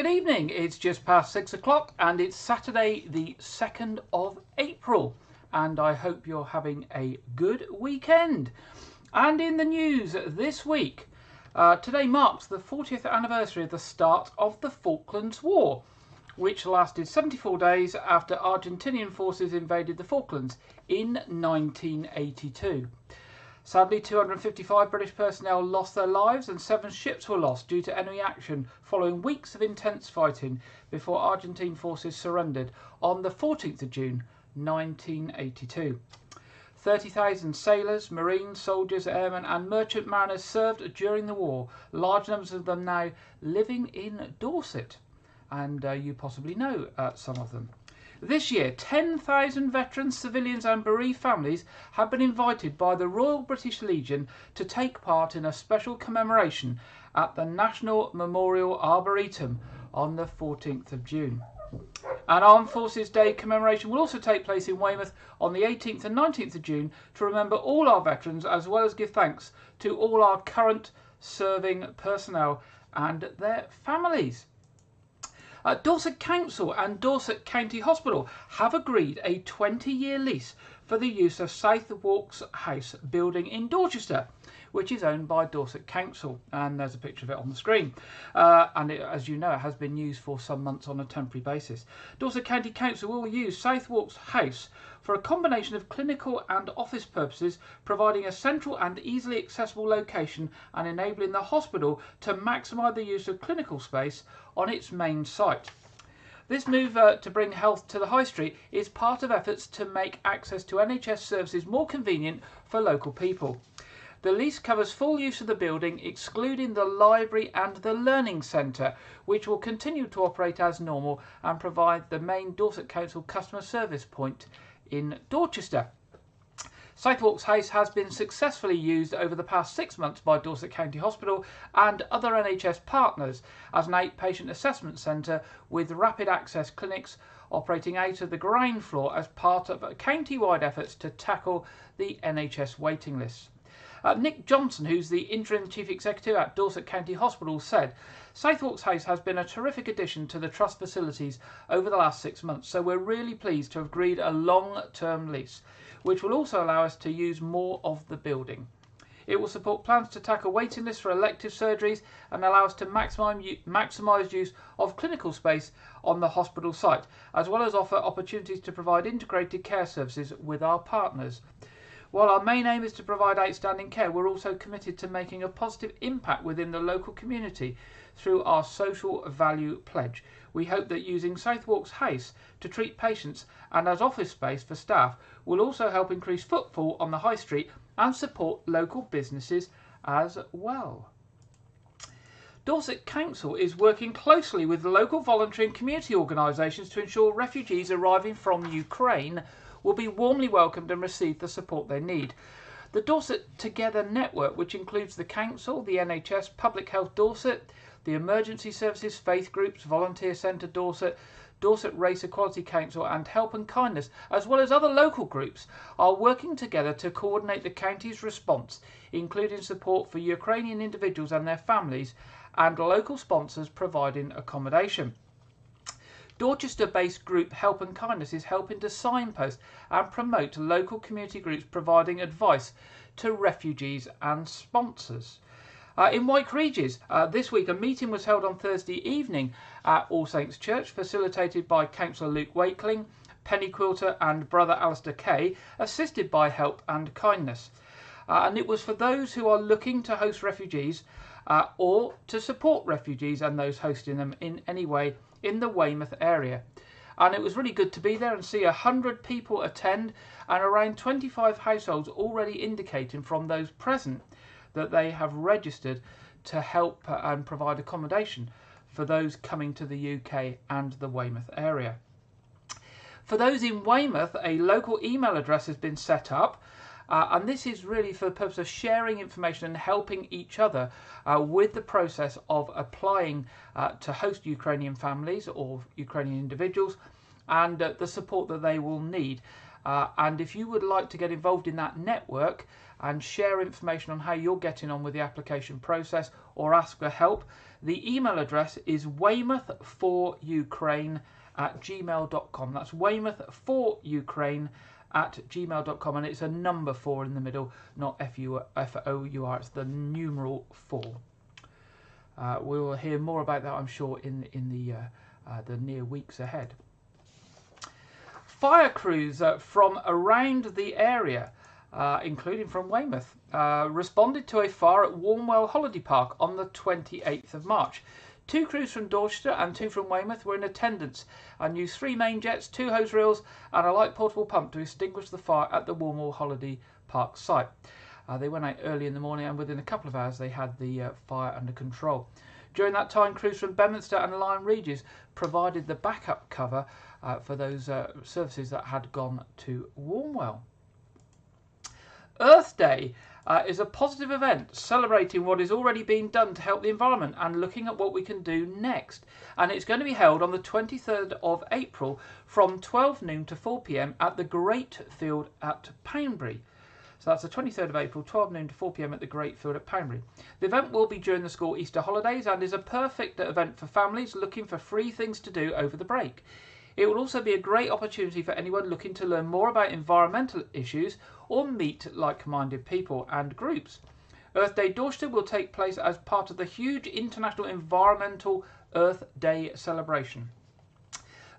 good evening. It's just past 6 o'clock and it's Saturday the 2nd of April, and I hope you're having a good weekend. And in the news this week, today marks the 40th anniversary of the start of the Falklands War, which lasted 74 days after Argentinian forces invaded the Falklands in 1982. Sadly, 255 British personnel lost their lives and 7 ships were lost due to enemy action following weeks of intense fighting before Argentine forces surrendered on the 14th of June 1982. 30,000 sailors, marines, soldiers, airmen and merchant mariners served during the war, large numbers of them now living in Dorset, and you possibly know some of them. This year, 10,000 veterans, civilians and bereaved families have been invited by the Royal British Legion to take part in a special commemoration at the National Memorial Arboretum on the 14th of June. An Armed Forces Day commemoration will also take place in Weymouth on the 18th and 19th of June to remember all our veterans, as well as give thanks to all our current serving personnel and their families. Dorset Council and Dorset County Hospital have agreed a 20-year lease for the use of Southwarks House building in Dorchester, which is owned by Dorset Council, and there's a picture of it on the screen. And as you know, it has been used for some months on a temporary basis. Dorset County Council will use Southwarks House for a combination of clinical and office purposes, providing a central and easily accessible location and enabling the hospital to maximise the use of clinical space on its main site. This move to bring health to the High Street is part of efforts to make access to NHS services more convenient for local people. The lease covers full use of the building, excluding the library and the learning centre, which will continue to operate as normal and provide the main Dorset Council customer service point in Dorchester. Southwarks House has been successfully used over the past 6 months by Dorset County Hospital and other NHS partners as an outpatient assessment centre with rapid access clinics operating out of the ground floor as part of county-wide efforts to tackle the NHS waiting lists. Nick Johnson, who's the interim chief executive at Dorset County Hospital, said, "Southwarks House has been a terrific addition to the trust facilities over the last 6 months, so we're really pleased to have agreed a long-term lease, which will also allow us to use more of the building. It will support plans to tackle waiting lists for elective surgeries and allow us to maximise use of clinical space on the hospital site, as well as offer opportunities to provide integrated care services with our partners. While our main aim is to provide outstanding care, we're also committed to making a positive impact within the local community through our social value pledge. We hope that using Southwarks House to treat patients and as office space for staff will also help increase footfall on the High Street and support local businesses as well." Dorset Council is working closely with local voluntary and community organisations to ensure refugees arriving from Ukraine will be warmly welcomed and receive the support they need. The Dorset Together network, which includes the Council, the NHS, Public Health Dorset, the Emergency Services, Faith Groups, Volunteer Centre Dorset, Dorset Race Equality Council and Help and Kindness, as well as other local groups, are working together to coordinate the county's response, including support for Ukrainian individuals and their families and local sponsors providing accommodation. Dorchester-based group Help and Kindness is helping to signpost and promote local community groups providing advice to refugees and sponsors. In White Regis, this week a meeting was held on Thursday evening at All Saints Church, facilitated by Councillor Luke Wakeling, Penny Quilter and Brother Alistair Kay, assisted by Help and Kindness. And it was for those who are looking to host refugees or to support refugees and those hosting them in any way in the Weymouth area. And it was really good to be there and see 100 people attend, and around 25 households already indicating from those present that they have registered to help and provide accommodation for those coming to the UK and the Weymouth area. For those in Weymouth, a local email address has been set up, and this is really for the purpose of sharing information and helping each other with the process of applying to host Ukrainian families or Ukrainian individuals and the support that they will need. And if you would like to get involved in that network and share information on how you're getting on with the application process or ask for help, the email address is weymouth4ukraine@gmail.com. That's weymouth4ukraine@gmail.com, and it's a number 4 in the middle, not F-O-U-R. It's the numeral 4. We will hear more about that, I'm sure, in the near weeks ahead. Fire crews from around the area, including from Weymouth, responded to a fire at Warmwell Holiday Park on the 28th of March. 2 crews from Dorchester and 2 from Weymouth were in attendance and used 3 main jets, 2 hose reels and a light portable pump to extinguish the fire at the Warmwell Holiday Park site. They went out early in the morning, and within a couple of hours they had the fire under control. During that time, crews from Bedminster and Lyme Regis provided the backup cover for those services that had gone to Warmwell. Earth Day is a positive event celebrating what is already being done to help the environment and looking at what we can do next. And it's going to be held on the 23rd of April from 12 noon to 4 p.m. at the Great Field at Poundbury. So that's the 23rd of April, 12 noon to 4 p.m. at the Great Field at Poundbury. The event will be during the school Easter holidays and is a perfect event for families looking for free things to do over the break. It will also be a great opportunity for anyone looking to learn more about environmental issues or meet like-minded people and groups. Earth Day Dorchester will take place as part of the huge International Environmental Earth Day celebration.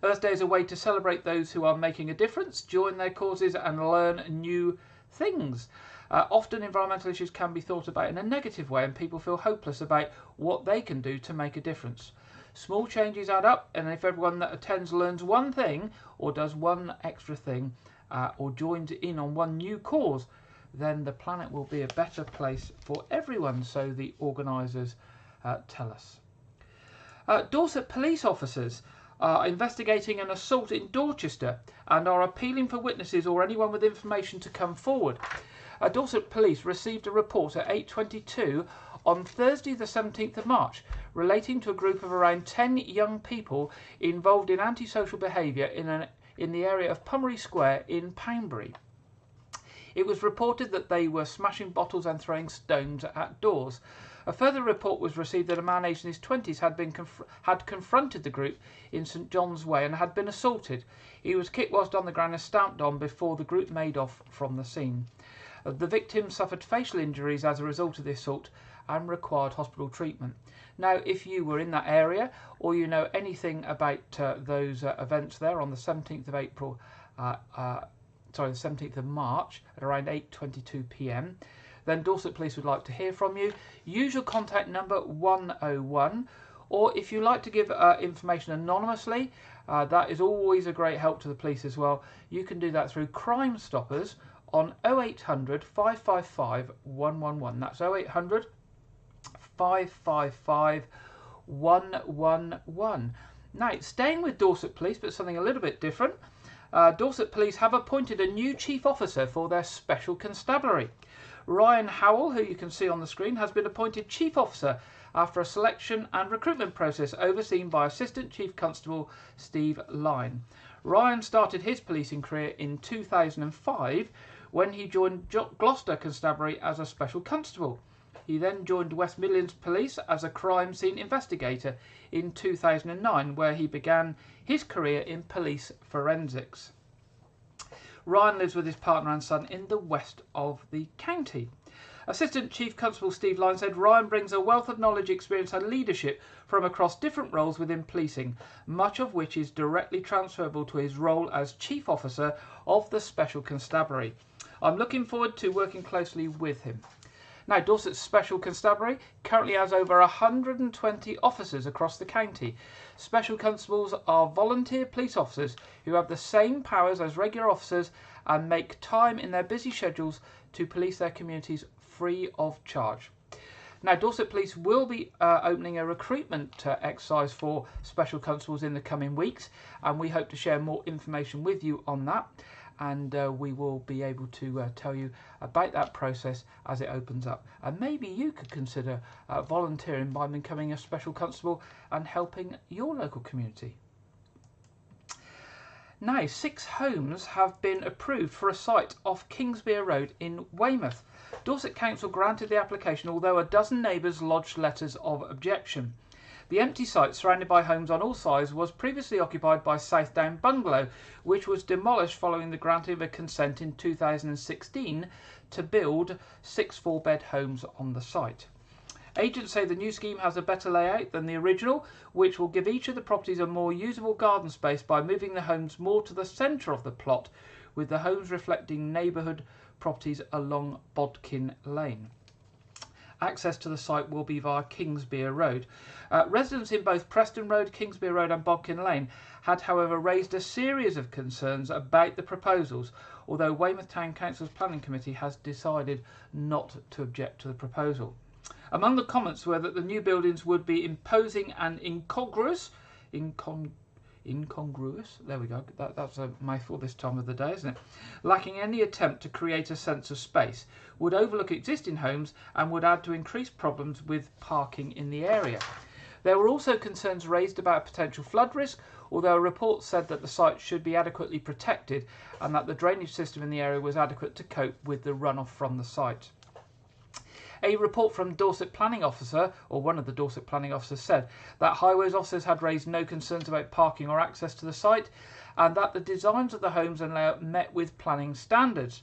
Earth Day is a way to celebrate those who are making a difference, join their causes and learn new things. Often environmental issues can be thought about in a negative way and people feel hopeless about what they can do to make a difference. Small changes add up, and if everyone that attends learns one thing or does one extra thing or joins in on one new cause, then the planet will be a better place for everyone, so the organisers tell us. Dorset police officers are investigating an assault in Dorchester and are appealing for witnesses or anyone with information to come forward. Dorset Police received a report at 8:22 on Thursday the 17th of March relating to a group of around 10 young people involved in antisocial behaviour in the area of Pummery Square in Poundbury. It was reported that they were smashing bottles and throwing stones at doors. A further report was received that a man aged in his 20s had confronted the group in St John's Way and had been assaulted. He was kicked whilst on the ground and stamped on before the group made off from the scene. The victim suffered facial injuries as a result of the assault and required hospital treatment. Now, if you were in that area or you know anything about those events there on the 17th of April, the 17th of March at around 8:22 p.m, then Dorset Police would like to hear from you. Use your contact number 101, or if you like to give information anonymously, that is always a great help to the police as well. You can do that through Crime Stoppers on 0800 555 111. That's 0800 555 111. Now, staying with Dorset Police, but something a little bit different. Dorset Police have appointed a new chief officer for their special constabulary. Ryan Howell, who you can see on the screen, has been appointed chief officer after a selection and recruitment process overseen by Assistant Chief Constable Steve Lyne. Ryan started his policing career in 2005 when he joined Gloucester Constabulary as a special constable. He then joined West Midlands Police as a crime scene investigator in 2009, where he began his career in police forensics. Ryan lives with his partner and son in the west of the county. Assistant Chief Constable Steve Lyne said Ryan brings a wealth of knowledge, experience and leadership from across different roles within policing, much of which is directly transferable to his role as Chief Officer of the Special Constabulary. I'm looking forward to working closely with him. Now, Dorset's Special Constabulary currently has over 120 officers across the county. Special Constables are volunteer police officers who have the same powers as regular officers and make time in their busy schedules to police their communities free of charge. Now, Dorset Police will be opening a recruitment exercise for Special Constables in the coming weeks, and we hope to share more information with you on that. And we will be able to tell you about that process as it opens up. And maybe you could consider volunteering by becoming a special constable and helping your local community. Now, 6 homes have been approved for a site off Kingsbere Road in Weymouth. Dorset Council granted the application, although a dozen neighbours lodged letters of objection. The empty site, surrounded by homes on all sides, was previously occupied by Southdown Bungalow, which was demolished following the granting of a consent in 2016 to build 6 4-bed homes on the site. Agents say the new scheme has a better layout than the original, which will give each of the properties a more usable garden space by moving the homes more to the centre of the plot, with the homes reflecting neighbourhood properties along Bodkin Lane. Access to the site will be via Kingsbere Road. Residents in both Preston Road, Kingsbere Road and Bodkin Lane had, however, raised a series of concerns about the proposals, although Weymouth Town Council's Planning Committee has decided not to object to the proposal. Among the comments were that the new buildings would be imposing and incongruous, there we go, that's a mouthful this time of the day, isn't it? Lacking any attempt to create a sense of space, would overlook existing homes and would add to increased problems with parking in the area. There were also concerns raised about potential flood risk, although a report said that the site should be adequately protected and that the drainage system in the area was adequate to cope with the runoff from the site. A report from Dorset Planning Officer, or one of the Dorset Planning Officers, said that Highways officers had raised no concerns about parking or access to the site, and that the designs of the homes and layout met with planning standards.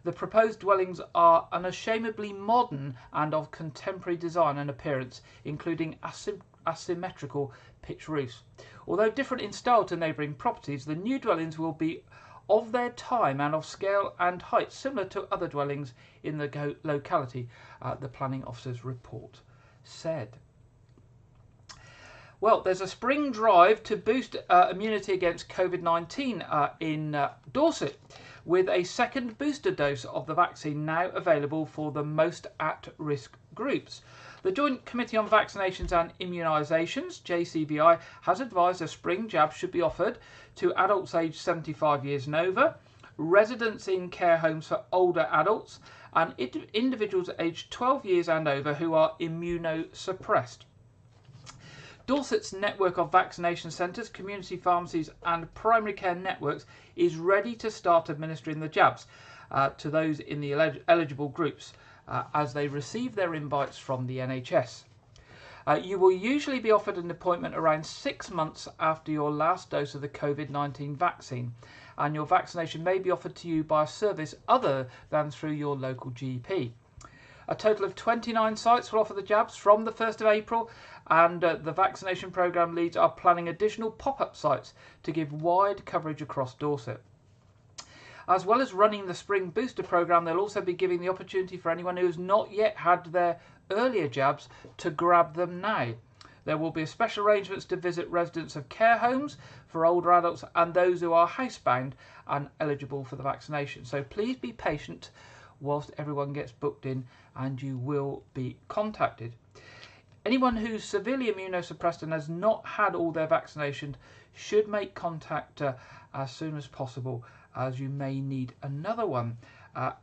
The proposed dwellings are unashamedly modern and of contemporary design and appearance, including asymmetrical pitch roofs. Although different in style to neighbouring properties, the new dwellings will be of their time and of scale and height similar to other dwellings in the locality, the Planning Officer's report said. Well, there's a spring drive to boost immunity against COVID-19 in Dorset, with a second booster dose of the vaccine now available for the most at-risk groups. The Joint Committee on Vaccinations and Immunisations, JCVI, has advised a spring jab should be offered to adults aged 75 years and over, residents in care homes for older adults, and individuals aged 12 years and over who are immunosuppressed. Dorset's network of vaccination centres, community pharmacies and primary care networks is ready to start administering the jabs to those in the eligible groups as they receive their invites from the NHS. You will usually be offered an appointment around 6 months after your last dose of the COVID-19 vaccine, and your vaccination may be offered to you by a service other than through your local GP. A total of 29 sites will offer the jabs from the 1st of April, and the vaccination programme leads are planning additional pop-up sites to give wide coverage across Dorset. As well as running the spring booster programme, they'll also be giving the opportunity for anyone who has not yet had their earlier jabs to grab them now. There will be special arrangements to visit residents of care homes for older adults and those who are housebound and eligible for the vaccination. So please be patient whilst everyone gets booked in, and you will be contacted. Anyone who's severely immunosuppressed and has not had all their vaccinations should make contact as soon as possible, as you may need another one.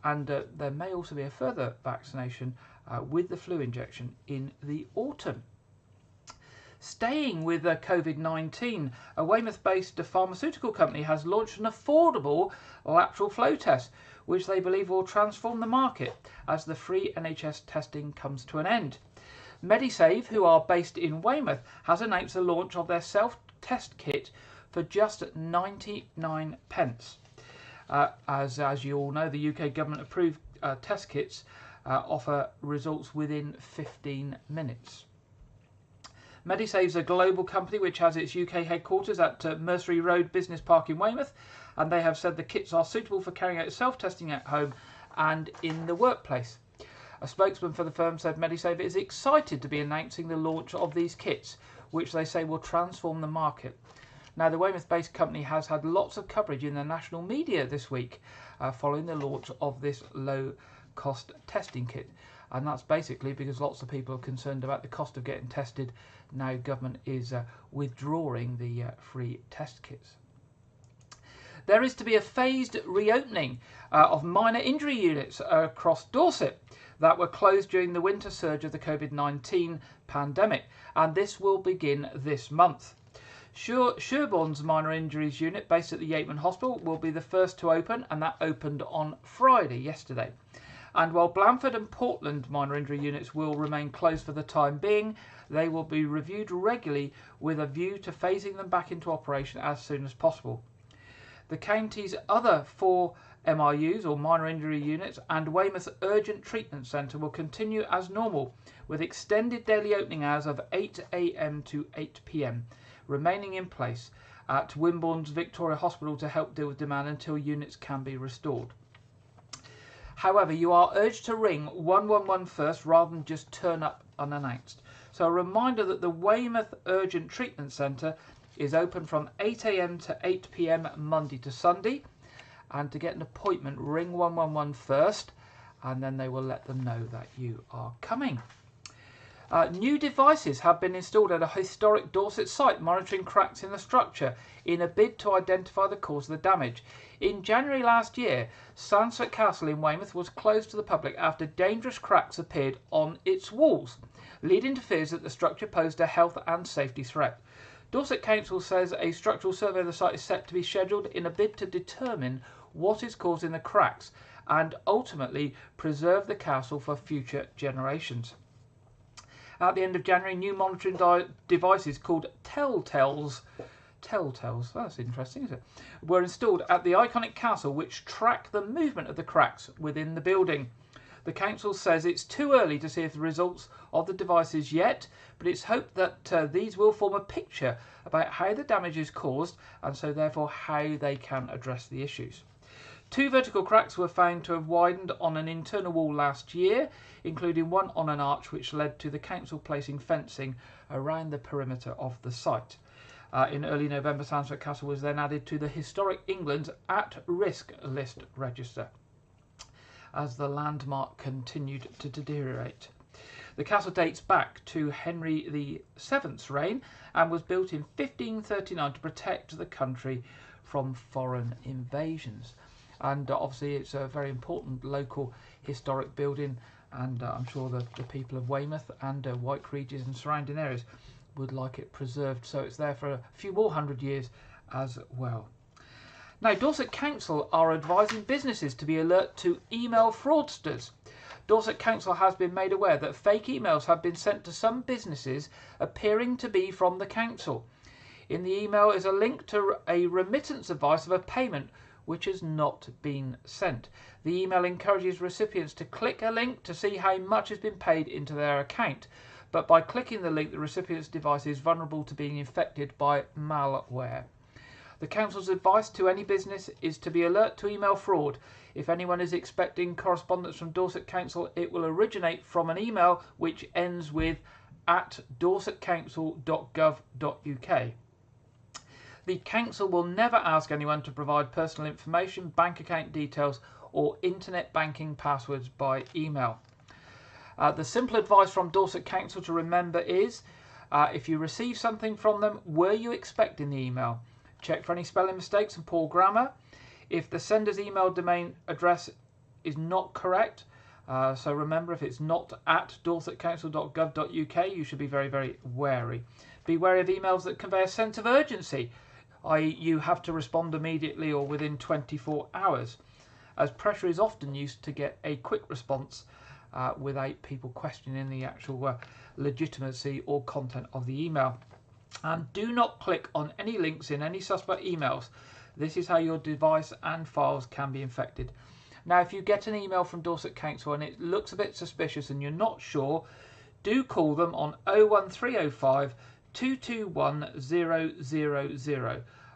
And there may also be a further vaccination with the flu injection in the autumn. Staying with COVID-19, a Weymouth-based pharmaceutical company has launched an affordable lateral flow test, which they believe will transform the market as the free NHS testing comes to an end. Medisave, who are based in Weymouth, has announced the launch of their self-test kit for just 99 pence. As you all know, the UK government-approved test kits offer results within 15 minutes. Medisave is a global company which has its UK headquarters at Mercery Road Business Park in Weymouth, and they have said the kits are suitable for carrying out self-testing at home and in the workplace. A spokesman for the firm said Medisave is excited to be announcing the launch of these kits, which they say will transform the market. Now, the Weymouth-based company has had lots of coverage in the national media this week following the launch of this low-cost testing kit. And that's basically because lots of people are concerned about the cost of getting tested. Now government is withdrawing the free test kits. There is to be a phased reopening of minor injury units across Dorset that were closed during the winter surge of the COVID-19 pandemic, and this will begin this month. Sherborne's minor injuries unit, based at the Yeatman Hospital, will be the first to open, and that opened on Friday, yesterday. And while Blandford and Portland minor injury units will remain closed for the time being, they will be reviewed regularly with a view to phasing them back into operation as soon as possible. The county's other 4 MRUs, or minor injury units, and Weymouth Urgent Treatment Centre will continue as normal, with extended daily opening hours of 8 AM to 8 PM remaining in place at Wimborne's Victoria Hospital to help deal with demand until units can be restored. However, you are urged to ring 111 first rather than just turn up unannounced. So a reminder that the Weymouth Urgent Treatment Centre is open from 8 AM to 8 PM Monday to Sunday. And to get an appointment, ring 111 first, and then they will let them know that you are coming. New devices have been installed at a historic Dorset site, monitoring cracks in the structure in a bid to identify the cause of the damage. In January last year, Sanswick Castle in Weymouth was closed to the public after dangerous cracks appeared on its walls, leading to fears that the structure posed a health and safety threat. Dorset Council says a structural survey of the site is set to be scheduled in a bid to determine what is causing the cracks and ultimately preserve the castle for future generations. At the end of January, new monitoring devices called Telltales, that's interesting, isn't it, were installed at the iconic castle, which track the movement of the cracks within the building. The council says it's too early to see if the results of the devices yet, but it's hoped that these will form a picture about how the damage is caused and so therefore how they can address the issues. 2 vertical cracks were found to have widened on an internal wall last year, including one on an arch, which led to the council placing fencing around the perimeter of the site. In early November, Sanswick Castle was then added to the Historic England's at-risk list register as the landmark continued to deteriorate. The castle dates back to Henry VII's reign and was built in 1539 to protect the country from foreign invasions. And obviously it's a very important local historic building, and I'm sure the people of Weymouth and White Regis and surrounding areas would like it preserved, so it's there for a few more hundred years as well. Now, Dorset Council are advising businesses to be alert to email fraudsters. Dorset Council has been made aware that fake emails have been sent to some businesses appearing to be from the council. In the email is a link to a remittance advice of a payment which has not been sent. The email encourages recipients to click a link to see how much has been paid into their account, but by clicking the link, the recipient's device is vulnerable to being infected by malware. The council's advice to any business is to be alert to email fraud. If anyone is expecting correspondence from Dorset Council, it will originate from an email which ends with @dorsetcouncil.gov.uk. The council will never ask anyone to provide personal information, bank account details or internet banking passwords by email. The simple advice from Dorset Council to remember is, if you receive something from them, were you expecting the email? Check for any spelling mistakes and poor grammar. If the sender's email domain address is not correct, so remember, if it's not @dorsetcouncil.gov.uk, you should be very, very wary. Be wary of emails that convey a sense of urgency, i.e. you have to respond immediately or within 24 hours, as pressure is often used to get a quick response without people questioning the actual legitimacy or content of the email. And do not click on any links in any suspect emails. This is how your device and files can be infected. Now, if you get an email from Dorset Council and it looks a bit suspicious and you're not sure, do call them on 01305 221 000,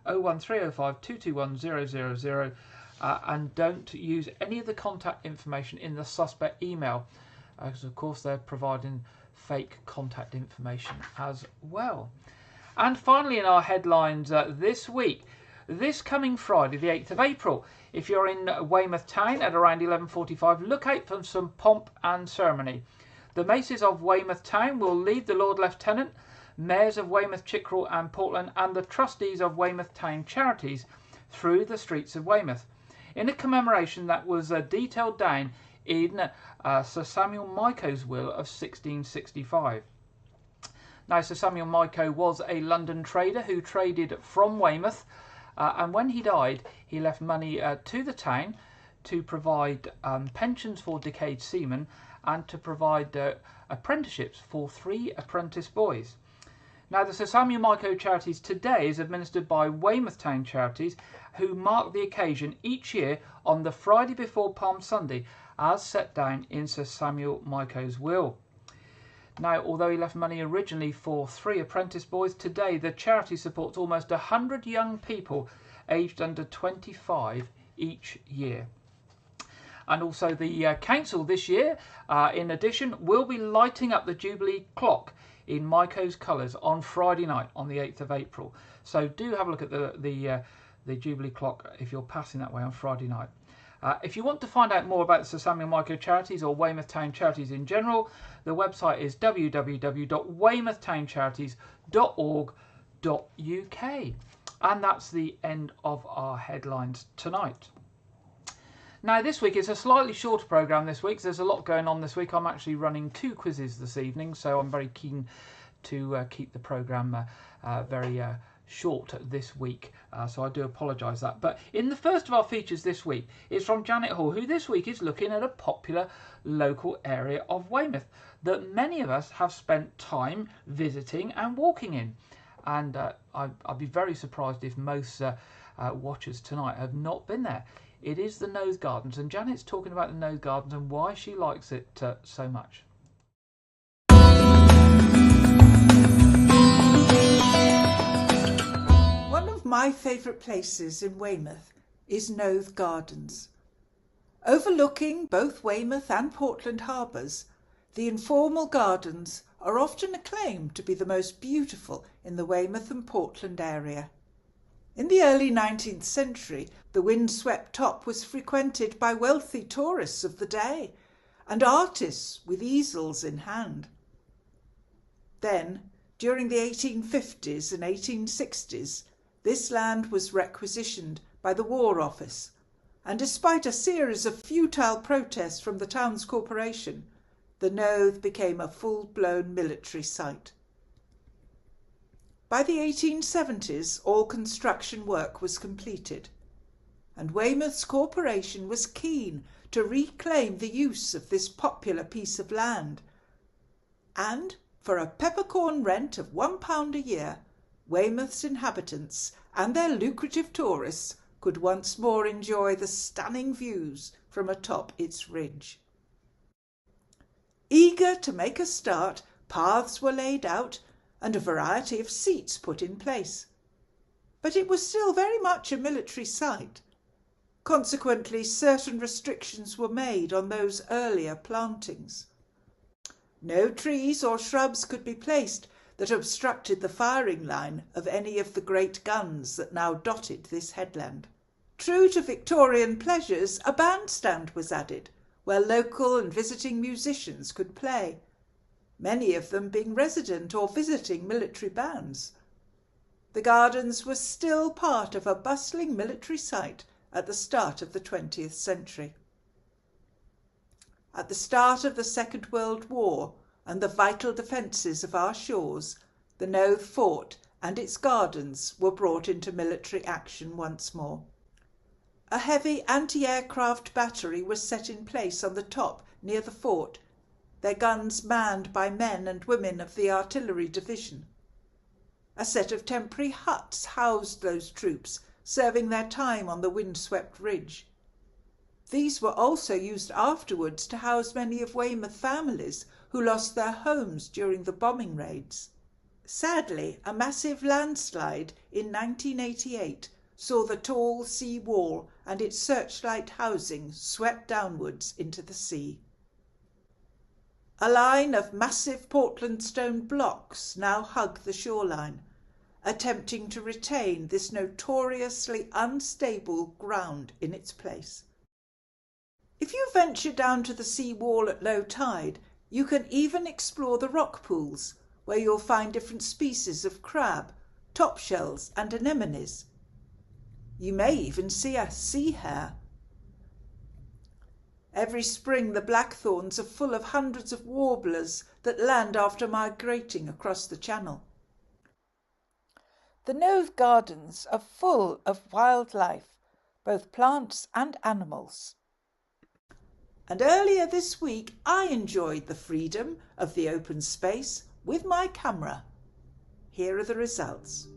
01305 221 000, and don't use any of the contact information in the suspect email, because of course they're providing fake contact information as well. And finally, in our headlines this week, this coming Friday, the 8th of April, if you're in Weymouth Town at around 11:45, look out for some pomp and ceremony. The Maces of Weymouth Town will lead the Lord Lieutenant, Mayors of Weymouth, Chickerell and Portland, and the Trustees of Weymouth Town Charities through the streets of Weymouth, in a commemoration that was detailed down in Sir Samuel Myco's will of 1665. Now, Sir Samuel Myco was a London trader who traded from Weymouth, and when he died, he left money to the town to provide pensions for decayed seamen and to provide apprenticeships for 3 apprentice boys. Now, the Sir Samuel Myco Charities today is administered by Weymouth Town Charities, who mark the occasion each year on the Friday before Palm Sunday, as set down in Sir Samuel Myco's will. Now, although he left money originally for 3 apprentice boys, today the charity supports almost 100 young people aged under 25 each year. And also the council this year, in addition, will be lighting up the Jubilee clock in Myco's colours on Friday night, on the 8th of April. So do have a look at the Jubilee clock if you're passing that way on Friday night. If you want to find out more about the Sir Samuel Myco Charities or Weymouth Town Charities in general, the website is www.weymouthtowncharities.org.uk. And that's the end of our headlines tonight. Now, this week it's a slightly shorter programme this week. There's a lot going on this week. I'm actually running 2 quizzes this evening, so I'm very keen to keep the programme very short this week, so I do apologise that. But in the first of our features this week is from Janet Hall, who this week is looking at a popular local area of Weymouth that many of us have spent time visiting and walking in. And I'd be very surprised if most watchers tonight have not been there. It is the Nose Gardens, and Janet's talking about the Nose Gardens and why she likes it so much. One of my favourite places in Weymouth is Nose Gardens. Overlooking both Weymouth and Portland harbours, the informal gardens are often acclaimed to be the most beautiful in the Weymouth and Portland area. In the early 19th century, the windswept top was frequented by wealthy tourists of the day and artists with easels in hand. Then, during the 1850s and 1860s, this land was requisitioned by the War Office, and despite a series of futile protests from the town's corporation, the Nose became a full-blown military site. By the 1870s, all construction work was completed, and Weymouth's corporation was keen to reclaim the use of this popular piece of land. And, for a peppercorn rent of £1 a year, Weymouth's inhabitants and their lucrative tourists could once more enjoy the stunning views from atop its ridge. Eager to make a start, paths were laid out and a variety of seats put in place. But it was still very much a military site. Consequently, certain restrictions were made on those earlier plantings. No trees or shrubs could be placed that obstructed the firing line of any of the great guns that now dotted this headland. True to Victorian pleasures, a bandstand was added, where local and visiting musicians could play, many of them being resident or visiting military bands. The gardens were still part of a bustling military site at the start of the 20th century. At the start of the Second World War and the vital defences of our shores, the Nose Fort and its gardens were brought into military action once more. A heavy anti-aircraft battery was set in place on the top near the fort, their guns manned by men and women of the artillery division. A set of temporary huts housed those troops, serving their time on the windswept ridge. These were also used afterwards to house many of Weymouth families who lost their homes during the bombing raids. Sadly, a massive landslide in 1988 saw the tall sea wall and its searchlight housing swept downwards into the sea. A line of massive Portland stone blocks now hug the shoreline, attempting to retain this notoriously unstable ground in its place. If you venture down to the sea wall at low tide, you can even explore the rock pools, where you'll find different species of crab, top shells and anemones. You may even see a sea hare. Every spring the blackthorns are full of hundreds of warblers that land after migrating across the channel. The Nothe Gardens are full of wildlife, both plants and animals. And earlier this week I enjoyed the freedom of the open space with my camera. Here are the results.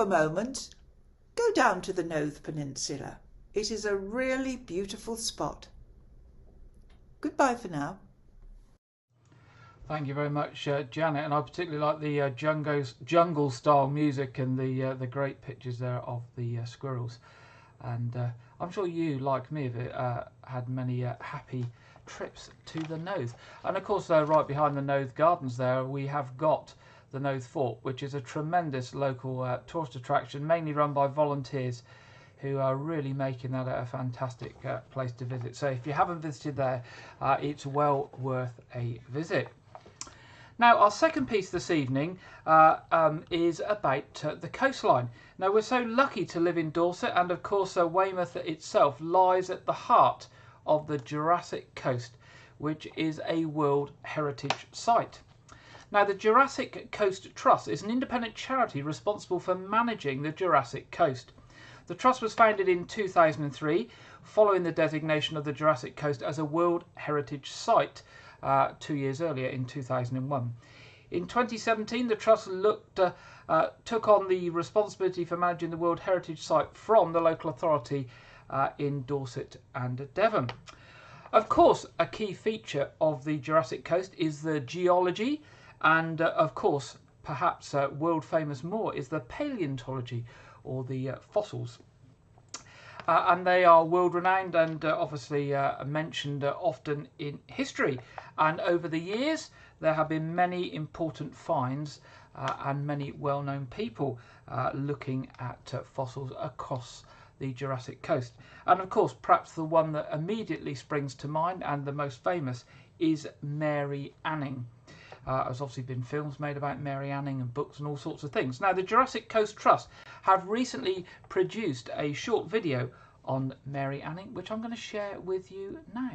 Moment, go down to the Nothe Peninsula. It is a really beautiful spot. Goodbye for now. Thank you very much, Janet, and I particularly like the jungle style music and the great pictures there of the squirrels. And I'm sure you, like me, have had many happy trips to the Nothe. And of course, right behind the Nothe Gardens there, we have got the Nothe Fort, which is a tremendous local tourist attraction, mainly run by volunteers who are really making that a fantastic place to visit. So if you haven't visited there, it's well worth a visit. Now, our second piece this evening is about the coastline. Now, we're so lucky to live in Dorset, and of course Weymouth itself lies at the heart of the Jurassic Coast, which is a World Heritage Site. Now, the Jurassic Coast Trust is an independent charity responsible for managing the Jurassic Coast. The Trust was founded in 2003, following the designation of the Jurassic Coast as a World Heritage Site 2 years earlier in 2001. In 2017, the Trust took on the responsibility for managing the World Heritage Site from the local authority in Dorset and Devon. Of course, a key feature of the Jurassic Coast is the geology, and of course, perhaps world famous more is the paleontology, or the fossils. And they are world renowned and obviously mentioned often in history. And over the years, there have been many important finds and many well-known people looking at fossils across the Jurassic Coast. And of course, perhaps the one that immediately springs to mind and the most famous is Mary Anning. There's obviously been films made about Mary Anning and books and all sorts of things. Now, the Jurassic Coast Trust have recently produced a short video on Mary Anning, which I'm going to share with you now.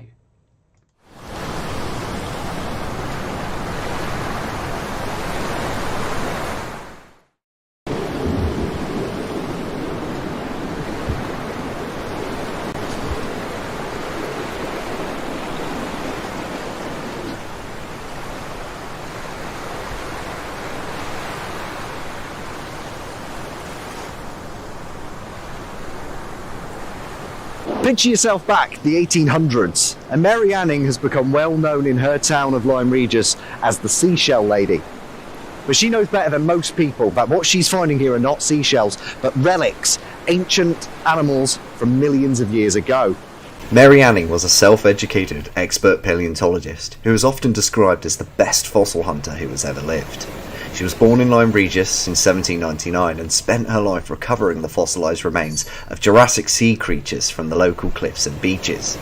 Picture yourself back, the 1800s, and Mary Anning has become well known in her town of Lyme Regis as the Seashell Lady. But she knows better than most people that what she's finding here are not seashells, but relics, ancient animals from millions of years ago. Mary Anning was a self-educated expert paleontologist who is often described as the best fossil hunter who has ever lived. She was born in Lyme Regis in 1799 and spent her life recovering the fossilised remains of Jurassic sea creatures from the local cliffs and beaches.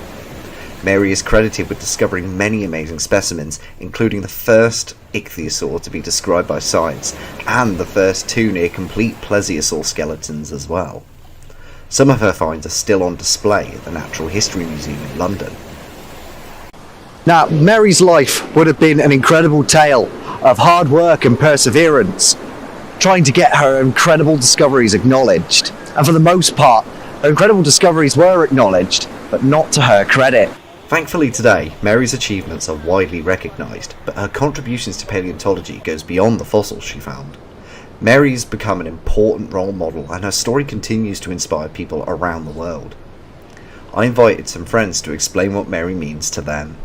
Mary is credited with discovering many amazing specimens, including the first ichthyosaur to be described by science and the first two near-complete plesiosaur skeletons as well. Some of her finds are still on display at the Natural History Museum in London. Now, Mary's life would have been an incredible tale of hard work and perseverance. trying to get her incredible discoveries acknowledged. And for the most part, her incredible discoveries were acknowledged, but not to her credit. Thankfully today, Mary's achievements are widely recognised, but her contributions to paleontology goes beyond the fossils she found. Mary's become an important role model, and her story continues to inspire people around the world. I invited some friends to explain what Mary means to them.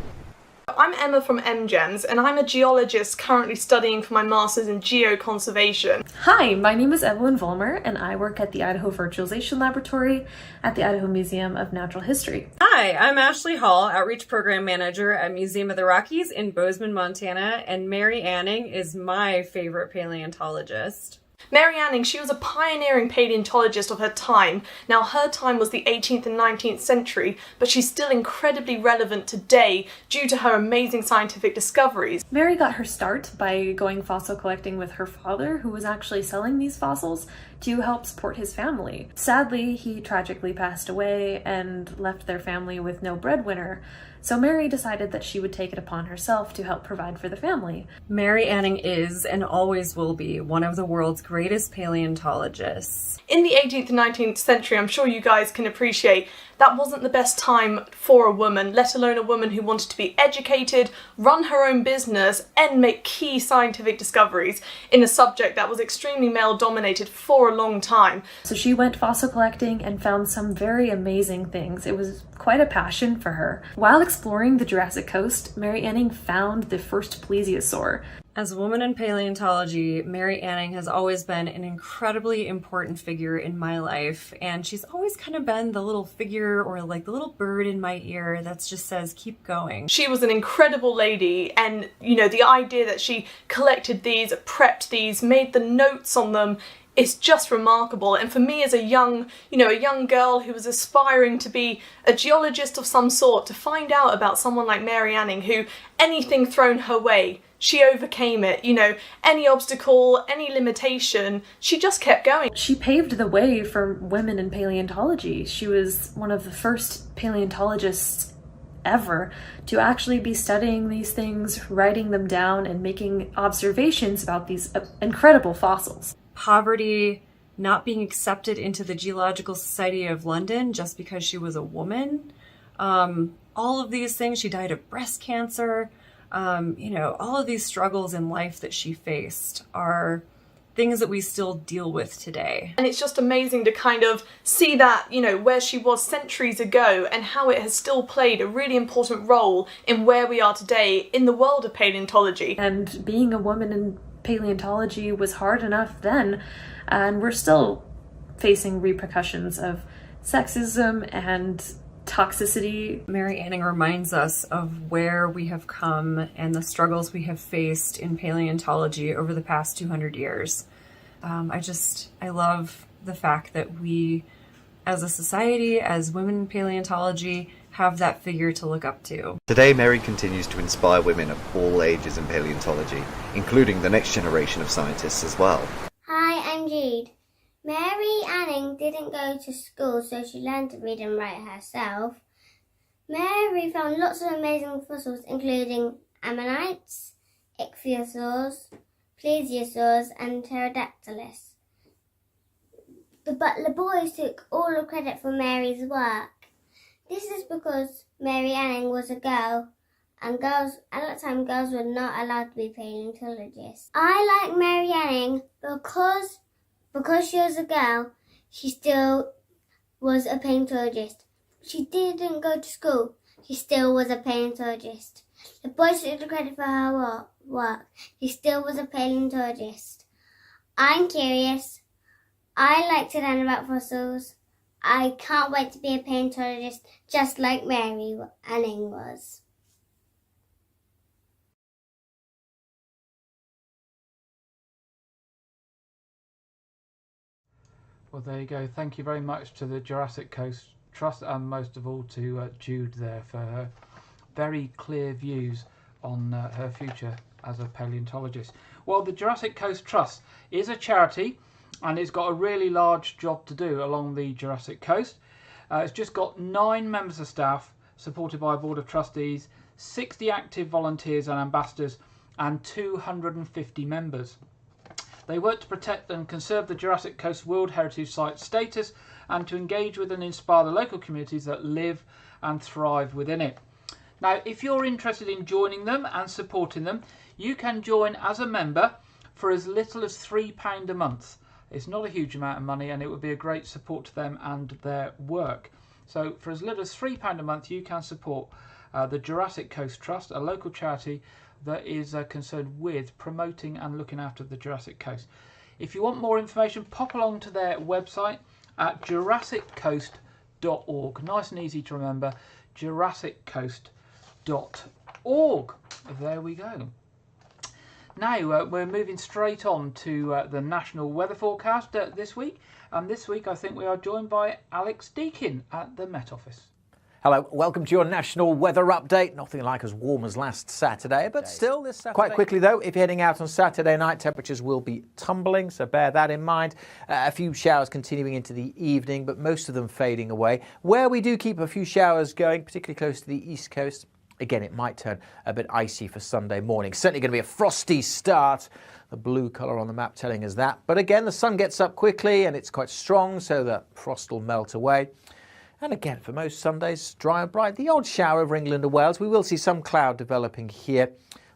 I'm Emma from MGEMS, and I'm a geologist currently studying for my Masters in Geoconservation. Hi, my name is Evelyn Vollmer, and I work at the Idaho Virtualization Laboratory at the Idaho Museum of Natural History. Hi, I'm Ashley Hall, Outreach Program Manager at Museum of the Rockies in Bozeman, Montana, and Mary Anning is my favorite paleontologist. Mary Anning, she was a pioneering paleontologist of her time. Now, her time was the 18th and 19th century, but she's still incredibly relevant today due to her amazing scientific discoveries. Mary got her start by going fossil collecting with her father, who was actually selling these fossils to help support his family. Sadly, he tragically passed away and left their family with no breadwinner. So Mary decided that she would take it upon herself to help provide for the family. Mary Anning is, and always will be, one of the world's greatest paleontologists. In the 18th and 19th century, I'm sure you guys can appreciate that wasn't the best time for a woman, let alone a woman who wanted to be educated, run her own business, and make key scientific discoveries in a subject that was extremely male-dominated for a long time. So she went fossil collecting and found some very amazing things. It was quite a passion for her. While exploring the Jurassic Coast, Mary Anning found the first plesiosaur. As a woman in paleontology, Mary Anning has always been an incredibly important figure in my life, and she's always kind of been the little figure or like the little bird in my ear that just says, keep going. She was an incredible lady, and the idea that she collected these, prepped these, made the notes on them, it's just remarkable. And for me as a young girl who was aspiring to be a geologist of some sort, to find out about someone like Mary Anning, who anything thrown her way, she overcame it. Any obstacle, any limitation, she just kept going. She paved the way for women in paleontology. She was one of the first paleontologists ever to actually be studying these things, writing them down, and making observations about these incredible fossils. Poverty, not being accepted into the Geological Society of London just because she was a woman, all of these things. She died of breast cancer. All of these struggles in life that she faced are things that we still deal with today. And it's just amazing to kind of see that, where she was centuries ago and how it has still played a really important role in where we are today in the world of paleontology. And being a woman in paleontology was hard enough then, and we're still facing repercussions of sexism and toxicity. Mary Anning reminds us of where we have come and the struggles we have faced in paleontology over the past 200 years. I love the fact that we, as a society, as women in paleontology, have that figure to look up to. Today, Mary continues to inspire women of all ages in paleontology, including the next generation of scientists as well. Hi, I'm Jude. Mary Anning didn't go to school, so she learned to read and write herself. Mary found lots of amazing fossils, including ammonites, ichthyosaurs, plesiosaurs, and pterodactylus. The Butler boys took all the credit for Mary's work. This is because Mary Anning was a girl, and at that time girls were not allowed to be paleontologists. I like Mary Anning because she was a girl, she still was a paleontologist. She didn't go to school, she still was a paleontologist. The boys took the credit for her work, she still was a paleontologist. I'm curious. I like to learn about fossils. I can't wait to be a paleontologist just like Mary Anning was. Well, there you go. Thank you very much to the Jurassic Coast Trust, and most of all to Jude there for her very clear views on her future as a paleontologist. Well, the Jurassic Coast Trust is a charity, and it's got a really large job to do along the Jurassic Coast. It's just got 9 members of staff, supported by a board of trustees, 60 active volunteers and ambassadors, and 250 members. They work to protect and conserve the Jurassic Coast World Heritage Site status and to engage with and inspire the local communities that live and thrive within it. Now, if you're interested in joining them and supporting them, you can join as a member for as little as £3 a month. It's not a huge amount of money, and it would be a great support to them and their work. So for as little as £3 a month, you can support the Jurassic Coast Trust, a local charity that is concerned with promoting and looking after the Jurassic Coast. If you want more information, pop along to their website at jurassiccoast.org. Nice and easy to remember, jurassiccoast.org. There we go. Now we're moving straight on to the national weather forecast this week. And this week I think we are joined by Alex Deakin at the Met Office. Hello, welcome to your national weather update. Nothing like as warm as last Saturday, but still this Saturday. Quite quickly though, if you're heading out on Saturday night, temperatures will be tumbling, so bear that in mind. A few showers continuing into the evening, but most of them fading away. Where we do keep a few showers going, particularly close to the east coast, again, it might turn a bit icy for Sunday morning. Certainly going to be a frosty start. The blue colour on the map telling us that. But again, the sun gets up quickly and it's quite strong, so the frost will melt away. And again, for most Sundays, dry and bright. The odd shower over England and Wales. We will see some cloud developing here.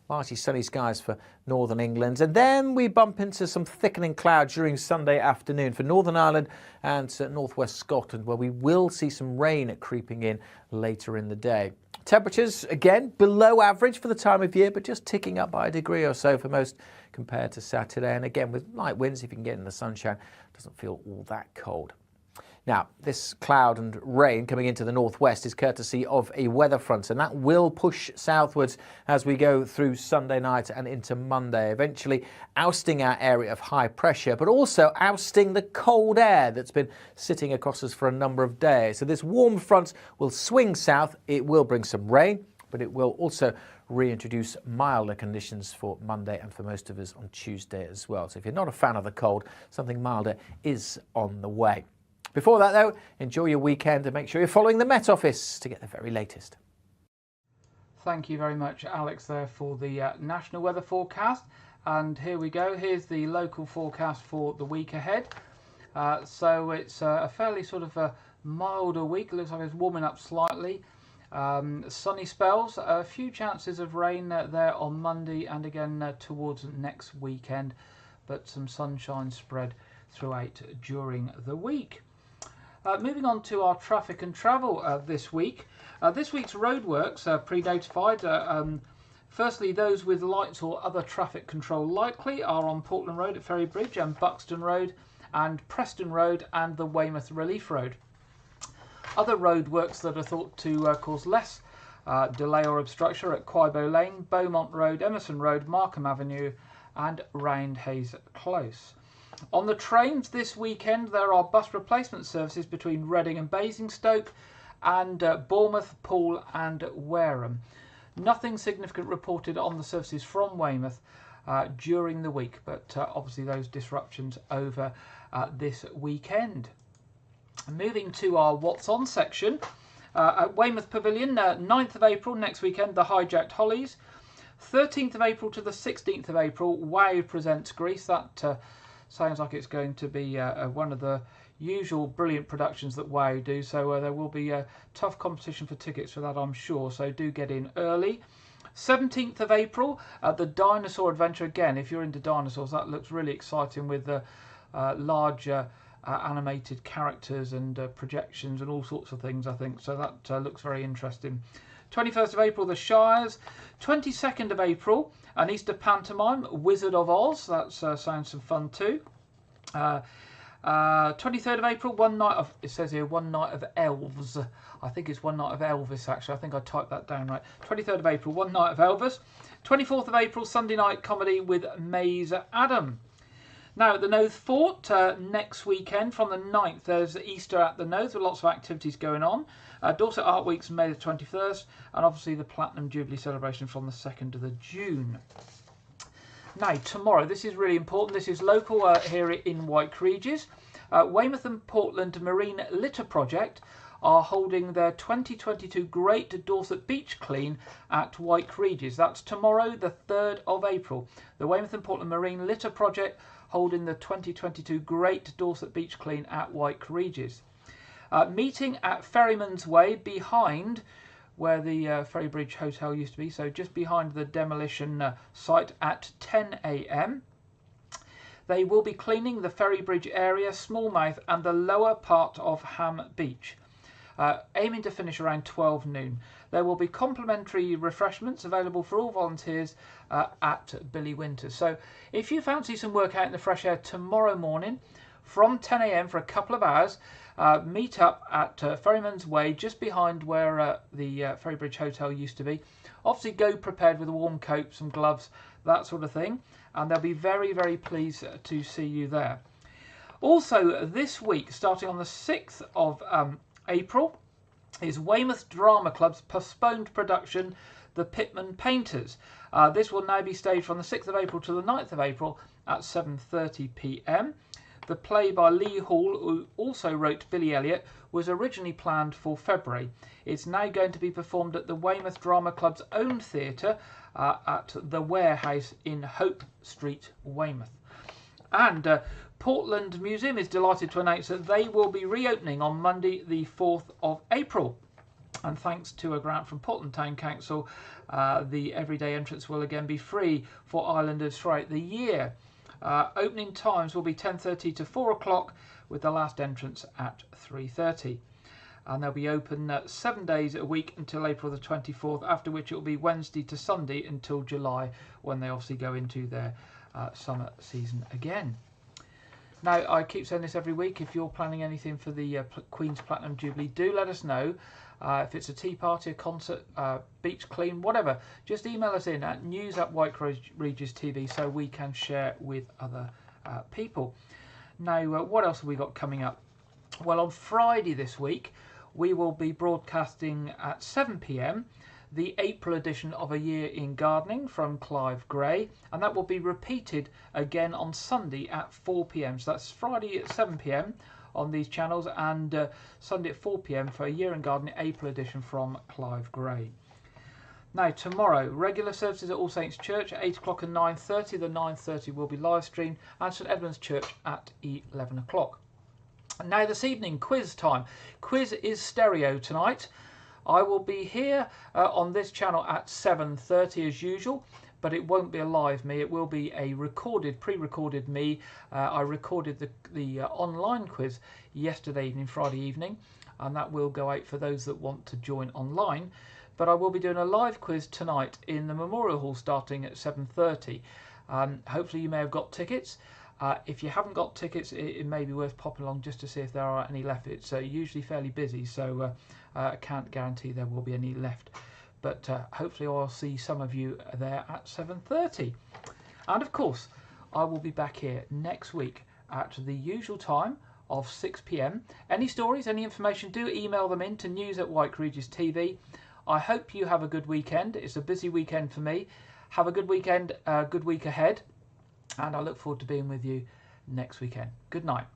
Largely sunny skies for northern England. And then we bump into some thickening clouds during Sunday afternoon for Northern Ireland and northwest Scotland, where we will see some rain creeping in later in the day. Temperatures, again, below average for the time of year, but just ticking up by a degree or so for most compared to Saturday. And again, with light winds, if you can get in the sunshine, it doesn't feel all that cold. Now, this cloud and rain coming into the northwest is courtesy of a weather front, and that will push southwards as we go through Sunday night and into Monday, eventually ousting our area of high pressure, but also ousting the cold air that's been sitting across us for a number of days. So this warm front will swing south. It will bring some rain, but it will also reintroduce milder conditions for Monday and for most of us on Tuesday as well. So if you're not a fan of the cold, something milder is on the way. Before that, though, enjoy your weekend and make sure you're following the Met Office to get the very latest. Thank you very much, Alex, there for the national weather forecast. And here we go. Here's the local forecast for the week ahead. So it's a fairly sort of a milder week. It looks like it's warming up slightly. Sunny spells, a few chances of rain there on Monday and again towards next weekend, but some sunshine spread throughout during the week. Moving on to our traffic and travel this week. This week's roadworks are pre-notified. Firstly, those with lights or other traffic control likely are on Portland Road at Ferry Bridge and Buxton Road and Preston Road and the Weymouth Relief Road. Other roadworks that are thought to cause less delay or obstruction are at Quibo Lane, Beaumont Road, Emerson Road, Markham Avenue and Roundhays Close. On the trains this weekend, there are bus replacement services between Reading and Basingstoke and Bournemouth, Poole and Wareham. Nothing significant reported on the services from Weymouth during the week, but obviously those disruptions over this weekend. Moving to our What's On section, at Weymouth Pavilion, 9th of April next weekend, the Hijacked Hollies. 13th of April to the 16th of April, Wow presents Grease. That sounds like it's going to be one of the usual brilliant productions that Wow do, so there will be a tough competition for tickets for that, I'm sure, so do get in early. 17th of April, the Dinosaur Adventure. Again, if you're into dinosaurs, that looks really exciting with the large animated characters and projections and all sorts of things, I think, so that looks very interesting. 21st of April, the Shires. 22nd of April, an Easter pantomime, Wizard of Oz. That sounds some fun too. 23rd of April, one night of, it says here, one night of elves. I think it's one night of Elvis, actually. I think I typed that down right. 23rd of April, one night of Elvis. 24th of April, Sunday night comedy with Maze Adam. Now, at the Knowth Fort, next weekend from the 9th, there's Easter at the Knowth with lots of activities going on. Dorset Art Week's May the 21st, and obviously the Platinum Jubilee celebration from the 2nd of the June. Now, tomorrow, this is really important. This is local here in White Regis. Weymouth and Portland Marine Litter Project are holding their 2022 Great Dorset Beach Clean at White Regis. That's tomorrow, the 3rd of April. The Weymouth and Portland Marine Litter Project holding the 2022 Great Dorset Beach Clean at Wyke Regis. Meeting at Ferryman's Way behind where the Ferrybridge Hotel used to be, so just behind the demolition site at 10 a.m. They will be cleaning the Ferrybridge area, Smallmouth and the lower part of Ham Beach, aiming to finish around 12 noon. There will be complimentary refreshments available for all volunteers at Billy Winters. So if you fancy some work out in the fresh air tomorrow morning from 10 a.m. for a couple of hours, meet up at Ferryman's Way, just behind where the Ferrybridge Hotel used to be. Obviously go prepared with a warm coat, some gloves, that sort of thing, and they'll be very, very pleased to see you there. Also this week, starting on the 6th of April, is Weymouth Drama Club's postponed production, The Pitman Painters. This will now be staged from the 6th of April to the 9th of April at 7:30 p.m. The play by Lee Hall, who also wrote Billy Elliot, was originally planned for February. It's now going to be performed at the Weymouth Drama Club's own theatre at the Warehouse in Hope Street, Weymouth. And Portland Museum is delighted to announce that they will be reopening on Monday the 4th of April. And thanks to a grant from Portland Town Council, the everyday entrance will again be free for islanders throughout the year. Opening times will be 10:30 to 4 o'clock, with the last entrance at 3:30. And they'll be open 7 days a week until April the 24th, after which it will be Wednesday to Sunday until July, when they obviously go into their summer season again. Now, I keep saying this every week, if you're planning anything for the Queen's Platinum Jubilee, do let us know. If it's a tea party, a concert, beach clean, whatever, just email us in at news@WykeRegis.tv so we can share with other people. Now, what else have we got coming up? Well, on Friday this week, we will be broadcasting at 7 p.m. the April edition of A Year in Gardening from Clive Gray, and that will be repeated again on Sunday at 4 p.m. So that's Friday at 7 p.m. on these channels, and Sunday at 4 p.m. for A Year in Gardening April edition from Clive Gray. Now, tomorrow, regular services at All Saints Church at 8 o'clock and 9:30. The 9:30 will be live streamed, and St Edmund's Church at 11 o'clock. Now, this evening, quiz time. Quiz is stereo tonight. I will be here on this channel at 7:30 as usual, but it won't be a live me. It will be a recorded, pre-recorded me. I recorded the online quiz yesterday evening, Friday evening, and that will go out for those that want to join online. But I will be doing a live quiz tonight in the Memorial Hall starting at 7:30. Hopefully you may have got tickets. If you haven't got tickets, it may be worth popping along just to see if there are any left. It's usually fairly busy, so I can't guarantee there will be any left. But hopefully I'll see some of you there at 7:30. And of course, I will be back here next week at the usual time of 6 p.m. Any stories, any information, do email them in to news@WykeRegis.tv. I hope you have a good weekend. It's a busy weekend for me. Have a good weekend, good week ahead. And I look forward to being with you next weekend. Good night.